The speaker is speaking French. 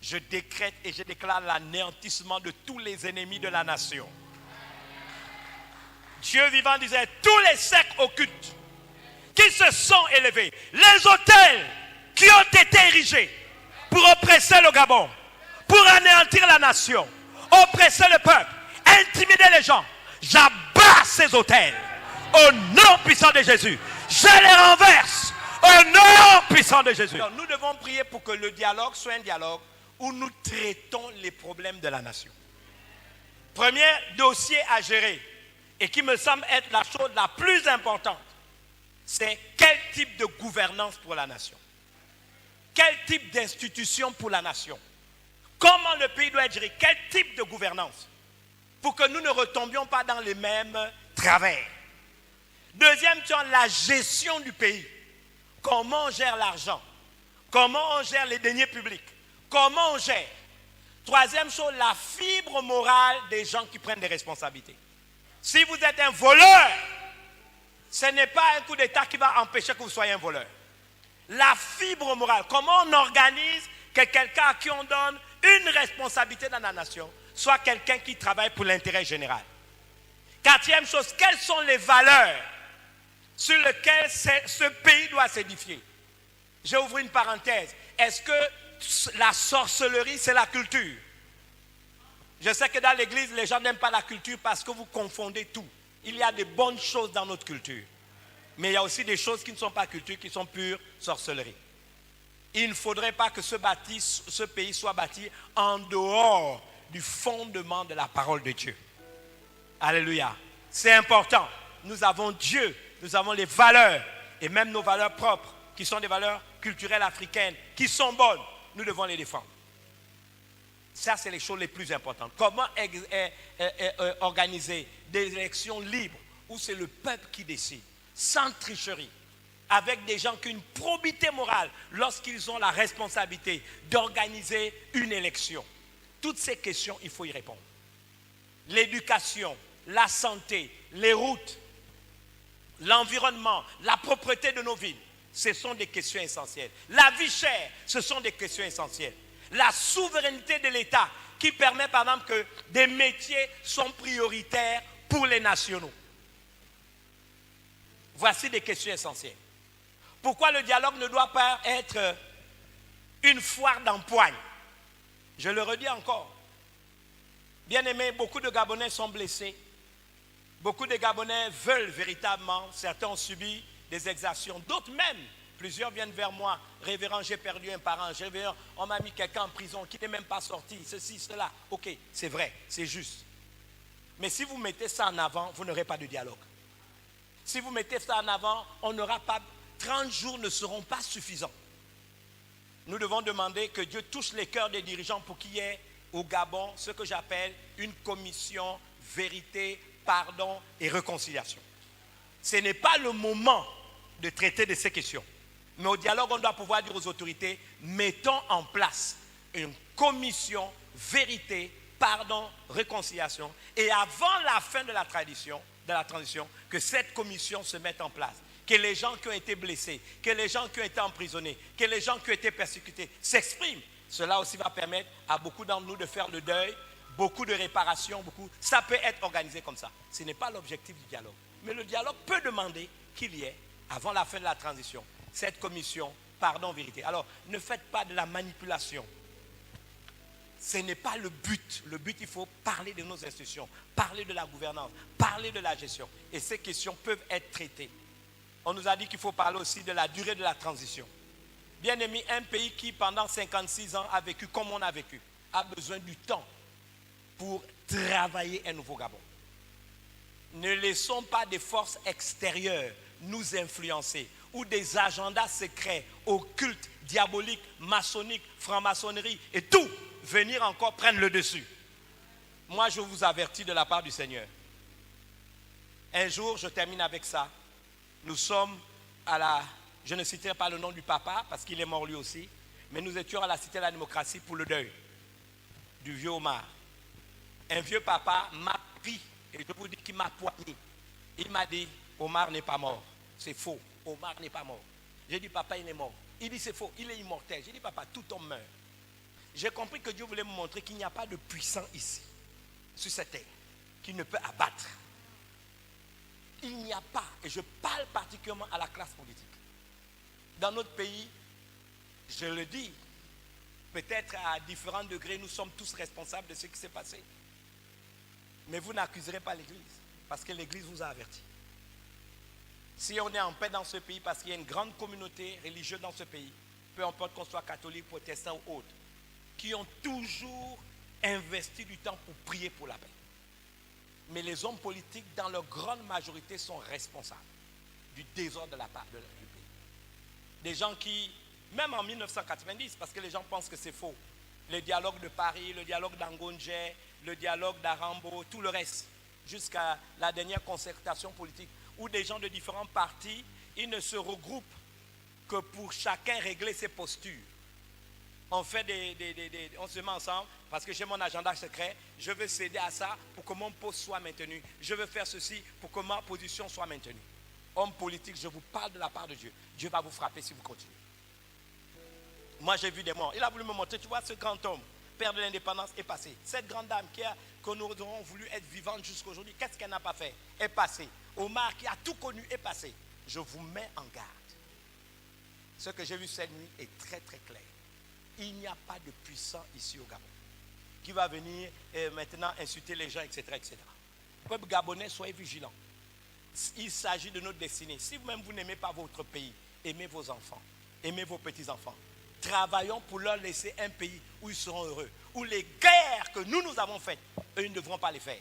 je décrète et je déclare l'anéantissement de tous les ennemis de la nation. Dieu vivant disait, tous les sectes occultes qui se sont élevés, les autels qui ont été érigés pour oppresser le Gabon, pour anéantir la nation, oppresser le peuple, intimider les gens, j'abats ces autels au nom puissant de Jésus. Je les renverse au nom puissant de Jésus. Alors, nous devons prier pour que le dialogue soit un dialogue où nous traitons les problèmes de la nation. Premier dossier à gérer, et qui me semble être la chose la plus importante, c'est quel type de gouvernance pour la nation? Quel type d'institution pour la nation? Comment le pays doit être géré? Quel type de gouvernance? Pour que nous ne retombions pas dans les mêmes travers. Deuxième chose, la gestion du pays. Comment on gère l'argent? Comment on gère les deniers publics? Comment on gère? Troisième chose, la fibre morale des gens qui prennent des responsabilités. Si vous êtes un voleur, ce n'est pas un coup d'État qui va empêcher que vous soyez un voleur. La fibre morale, comment on organise que quelqu'un à qui on donne une responsabilité dans la nation soit quelqu'un qui travaille pour l'intérêt général. Quatrième chose, quelles sont les valeurs sur lesquelles ce pays doit s'édifier? Je ouvre une parenthèse. Est-ce que la sorcellerie, c'est la culture? Je sais que dans l'église, les gens n'aiment pas la culture parce que vous confondez tout. Il y a de bonnes choses dans notre culture. Mais il y a aussi des choses qui ne sont pas culture, qui sont pure sorcellerie. Il ne faudrait pas que ce pays soit bâti en dehors du fondement de la parole de Dieu. Alléluia. C'est important. Nous avons Dieu, nous avons les valeurs, et même nos valeurs propres, qui sont des valeurs culturelles africaines, qui sont bonnes. Nous devons les défendre. Ça, c'est les choses les plus importantes. Comment organiser des élections libres où c'est le peuple qui décide, sans tricherie, avec des gens qui ont une probité morale lorsqu'ils ont la responsabilité d'organiser une élection. Toutes ces questions, il faut y répondre. L'éducation, la santé, les routes, l'environnement, la propreté de nos villes, ce sont des questions essentielles. La vie chère, ce sont des questions essentielles. La souveraineté de l'État qui permet par exemple que des métiers sont prioritaires pour les nationaux. Voici des questions essentielles. Pourquoi le dialogue ne doit pas être une foire d'empoigne? Je le redis encore. Bien aimé, beaucoup de Gabonais sont blessés. Beaucoup de Gabonais veulent véritablement, certains ont subi des exactions, d'autres même. Plusieurs viennent vers moi, révérend, j'ai perdu un parent, révérend, on m'a mis quelqu'un en prison qui n'est même pas sorti, ceci, cela. Ok, c'est vrai, c'est juste. Mais si vous mettez ça en avant, vous n'aurez pas de dialogue. Si vous mettez ça en avant, on n'aura pas, 30 jours ne seront pas suffisants. Nous devons demander que Dieu touche les cœurs des dirigeants pour qu'il y ait au Gabon ce que j'appelle une commission vérité, pardon et réconciliation. Ce n'est pas le moment de traiter de ces questions. Mais au dialogue, on doit pouvoir dire aux autorités, mettons en place une commission vérité, pardon, réconciliation. Et avant la fin de la transition, que cette commission se mette en place. Que les gens qui ont été blessés, que les gens qui ont été emprisonnés, que les gens qui ont été persécutés s'expriment. Cela aussi va permettre à beaucoup d'entre nous de faire le deuil, beaucoup de réparations, ça peut être organisé comme ça. Ce n'est pas l'objectif du dialogue. Mais le dialogue peut demander qu'il y ait, avant la fin de la transition, cette commission, pardon, vérité. Alors, ne faites pas de la manipulation. Ce n'est pas le but. Le but, il faut parler de nos institutions, parler de la gouvernance, parler de la gestion. Et ces questions peuvent être traitées. On nous a dit qu'il faut parler aussi de la durée de la transition. Bien aimé, un pays qui, pendant 56 ans, a vécu comme on a vécu, a besoin du temps pour travailler un nouveau Gabon. Ne laissons pas des forces extérieures nous influencer ou des agendas secrets, occultes, diaboliques, maçonniques, franc-maçonnerie et tout venir encore prendre le dessus. Moi, je vous avertis de la part du Seigneur. Un jour, je termine avec ça. Nous sommes je ne citerai pas le nom du papa parce qu'il est mort lui aussi, mais nous étions à la Cité de la Démocratie pour le deuil du vieux Omar. Un vieux papa m'a pris et je vous dis qu'il m'a poigné. Il m'a dit, Omar n'est pas mort. C'est faux, Omar n'est pas mort. J'ai dit, papa, il est mort. Il dit, c'est faux, il est immortel. J'ai dit, papa, tout homme meurt. J'ai compris que Dieu voulait me montrer qu'il n'y a pas de puissant ici, sur cette terre, qui ne peut abattre. Il n'y a pas, et je parle particulièrement à la classe politique. Dans notre pays, je le dis, peut-être à différents degrés, nous sommes tous responsables de ce qui s'est passé. Mais vous n'accuserez pas l'Église, parce que l'Église vous a averti. Si on est en paix dans ce pays, parce qu'il y a une grande communauté religieuse dans ce pays, peu importe qu'on soit catholique, protestant ou autre, qui ont toujours investi du temps pour prier pour la paix. Mais les hommes politiques, dans leur grande majorité, sont responsables du désordre de la part du pays. Des gens qui, même en 1990, parce que les gens pensent que c'est faux, le dialogue de Paris, le dialogue d'Angonje, le dialogue d'Arambo, tout le reste, jusqu'à la dernière concertation politique, où des gens de différents partis, ils ne se regroupent que pour chacun régler ses postures. On fait on se met ensemble parce que j'ai mon agenda secret, je veux céder à ça pour que mon poste soit maintenu. Je veux faire ceci pour que ma position soit maintenue. Homme politique, je vous parle de la part de Dieu. Dieu va vous frapper si vous continuez. Moi, j'ai vu des morts. Il a voulu me montrer, tu vois, ce grand homme, père de l'indépendance, est passé. Cette grande dame que nous aurons voulu être vivante jusqu'à aujourd'hui, qu'est-ce qu'elle n'a pas fait? Est passée. Omar, qui a tout connu, est passé. Je vous mets en garde. Ce que j'ai vu cette nuit est très, très clair. Il n'y a pas de puissant ici au Gabon qui va venir maintenant insulter les gens, etc., etc. Peuple gabonais, soyez vigilants. Il s'agit de notre destinée. Si vous-même vous n'aimez pas votre pays, aimez vos enfants, aimez vos petits-enfants. Travaillons pour leur laisser un pays où ils seront heureux, où les guerres que nous avons faites, eux, ils ne devront pas les faire.